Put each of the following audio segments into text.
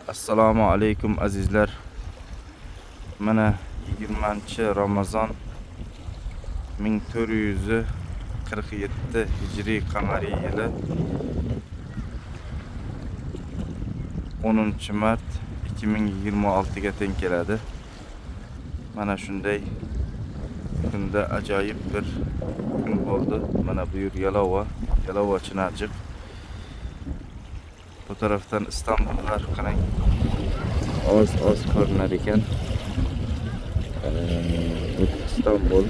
Assalomu alaykum azizlar. Mana 20-Ramazon 1447 hijriy qamariy yili 10-mart 2026 ga teng keladi. Mana shunday kunda ajoyib bir kun bo'ldi. Mana bu yer Yalova Chinarjiq. Bu tarafdan İstanbullar qarang. Oz ko'rinar ekan. Bu İstanbul.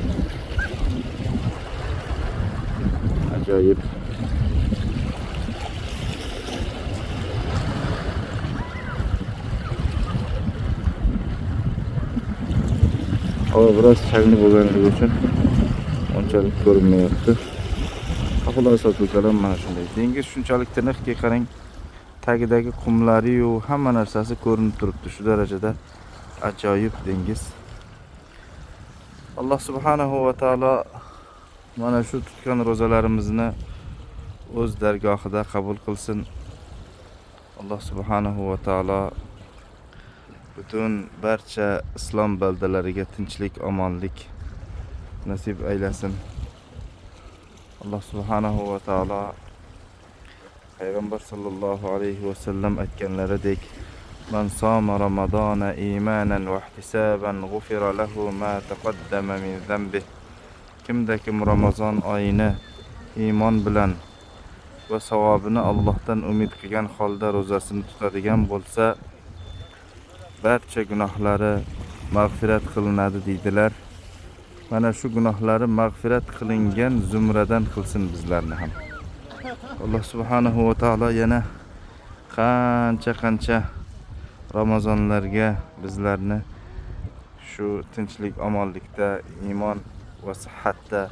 Ajoyib. Hava biroz changli bo'lganligi uchun unchalik ko'rinmayapti. Xulosatli kalam mana shunday. Dengiz shunchalik tiniqki qarang. Tagidagi qumlari-yu hamma narsasi ko'rinib turibdi. Shu darajada ajoyib dengiz. Alloh subhanahu va taolo mana shu tutgan ro'zalarimizni o'z dargohida qabul qilsin. Alloh subhanahu va taolo butun barcha islom baldalariga tinchlik, omonlik nasib aylasin. Alloh subhanahu va taolo Payg'ambar sallallohu alayhi va sallam aytganlaridek: "Man soma Ramazona imanan va ihtisaban g'ufira lahu ma taqaddama min zambi." Kim Ramazon oyini iymon bilan va savobini Allohdan umid qilgan holda ro'zasini tutadigan bo'lsa, barcha gunohlari mag'firat qilinadi deydilar. Mana shu gunohlari mag'firat qilingan zumradan qilsin bizlarni ham. Alloh subhanahu va taolo yana qancha Ramazonlarga bizlarni shu tinchlik, omonlikda, iymon va sihatda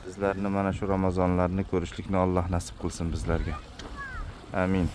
bizlarni mana shu Ramazonlarni ko'rishlikni Alloh nasib qilsin bizlarga. Amin.